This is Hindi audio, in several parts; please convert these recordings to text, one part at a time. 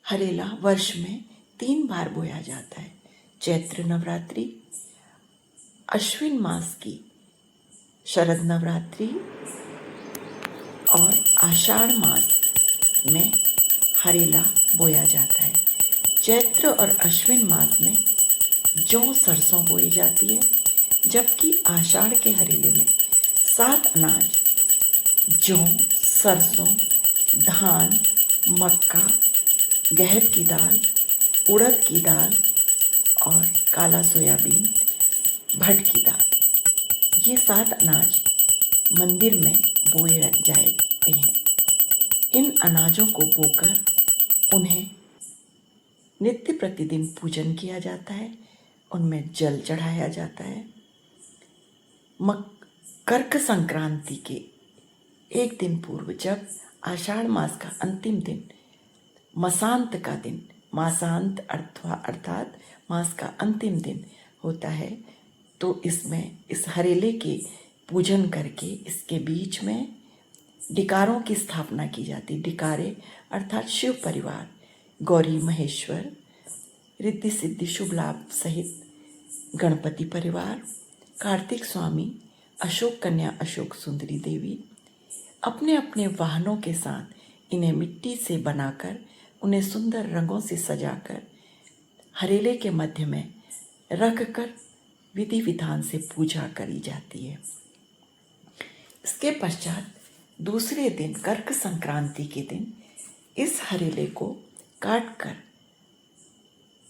हरेला वर्ष में 3 बार बोया जाता है। चैत्र नवरात्रि, अश्विन मास की शरद नवरात्रि और आषाढ़ मास में हरेला बोया जाता है। चैत्र और अश्विन मास में जौ सरसों बोई जाती है, जबकि आषाढ़ के हरेले में 7 अनाज जौ, सरसों, धान, मक्का, गहर की दाल, उड़द की दाल और काला सोयाबीन, भट की दाल, ये 7 अनाज मंदिर में बोए जाते हैं। इन अनाजों को बोकर उन्हें नित्य प्रतिदिन पूजन किया जाता है, उनमें जल चढ़ाया जाता है। कर्क संक्रांति के एक दिन पूर्व, जब आषाढ़ मास का अंतिम दिन मसांत का दिन, मासांत अर्थात मास का अंतिम दिन होता है, तो इसमें इस हरेले के पूजन करके इसके बीच में डिकारों की स्थापना की जाती। डिकारे अर्थात शिव परिवार, गौरी महेश्वर, रिद्धि सिद्धि शुभ लाभ सहित गणपति परिवार, कार्तिक स्वामी, अशोक कन्या अशोक सुंदरी देवी अपने अपने वाहनों के साथ इन्हें मिट्टी से बनाकर उन्हें सुंदर रंगों से सजाकर हरेले के मध्य में रखकर विधि विधान से पूजा करी जाती है। इसके पश्चात दूसरे दिन कर्क संक्रांति के दिन इस हरेले को काटकर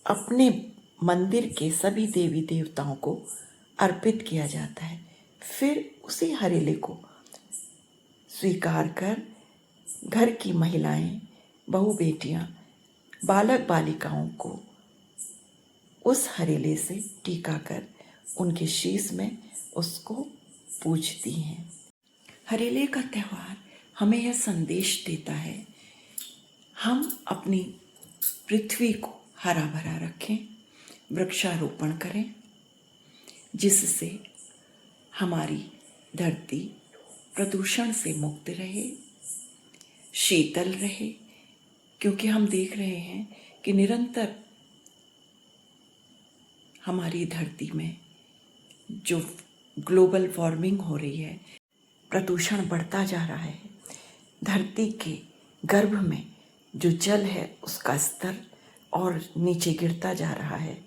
अपने मंदिर के सभी देवी देवताओं को अर्पित किया जाता है। फिर उसी हरेले को स्वीकार कर घर की महिलाएं, बहू बेटियां, बालक बालिकाओं को उस हरेले से टीका कर उनके शीश में उसको पूजती हैं। हरेले का त्यौहार हमें यह संदेश देता है, हम अपनी पृथ्वी को हरा भरा रखें, वृक्षारोपण करें, जिससे हमारी धरती प्रदूषण से मुक्त रहे, शीतल रहे। क्योंकि हम देख रहे हैं कि निरंतर हमारी धरती में जो ग्लोबल वार्मिंग हो रही है, प्रदूषण बढ़ता जा रहा है। धरती के गर्भ में जो जल है उसका स्तर और नीचे गिरता जा रहा है।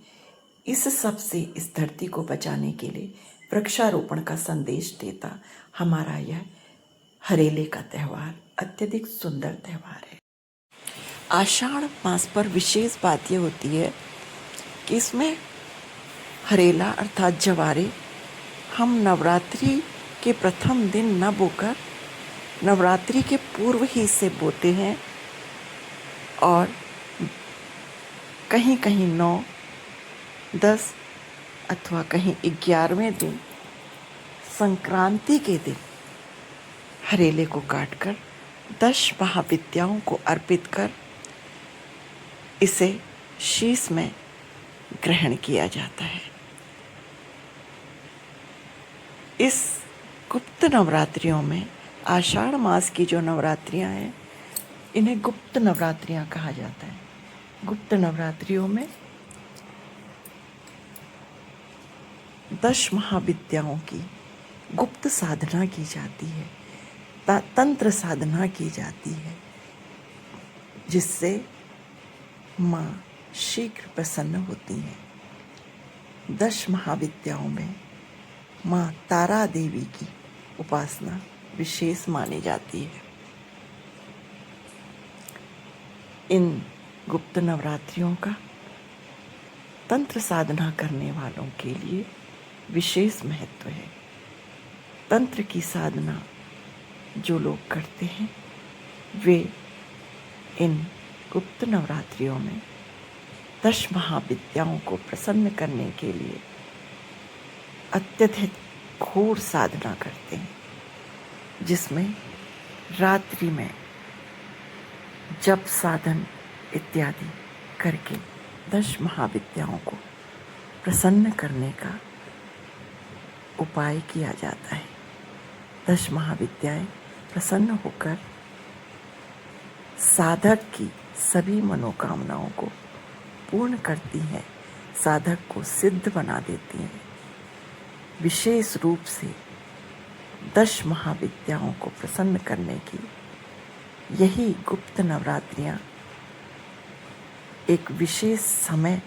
इस सब से इस धरती को बचाने के लिए वृक्षारोपण का संदेश देता हमारा यह हरेले का त्यौहार अत्यधिक सुंदर त्यौहार है। आषाढ़ मास पर विशेष बात यह होती है कि इसमें हरेला अर्थात जवारे हम नवरात्रि के प्रथम दिन न बोकर नवरात्रि के पूर्व ही से बोते हैं और कहीं कहीं 9, 10 अथवा कहीं 11वें दिन संक्रांति के दिन हरेले को काटकर 10 महाविद्याओं को अर्पित कर इसे शीश में ग्रहण किया जाता है। इस गुप्त नवरात्रियों में आषाढ़ मास की जो नवरात्रियां हैं, इन्हें गुप्त नवरात्रियां कहा जाता है। गुप्त नवरात्रियों में 10 महाविद्याओं की गुप्त साधना की जाती है, तंत्र साधना की जाती है, जिससे माँ शीघ्र प्रसन्न होती हैं। 10 महाविद्याओं में माँ तारा देवी की उपासना विशेष मानी जाती है। इन गुप्त नवरात्रियों का तंत्र साधना करने वालों के लिए विशेष महत्व है। तंत्र की साधना जो लोग करते हैं, वे इन गुप्त नवरात्रियों में 10 महाविद्याओं को प्रसन्न करने के लिए अत्यधिक घोर साधना करते हैं, जिसमें रात्रि में जप साधन इत्यादि करके 10 महाविद्याओं को प्रसन्न करने का उपाय किया जाता है। 10 महाविद्याएं प्रसन्न होकर साधक की सभी मनोकामनाओं को पूर्ण करती हैं, साधक को सिद्ध बना देती हैं। विशेष रूप से 10 महाविद्याओं को प्रसन्न करने की यही गुप्त नवरात्रियां एक विशेष समय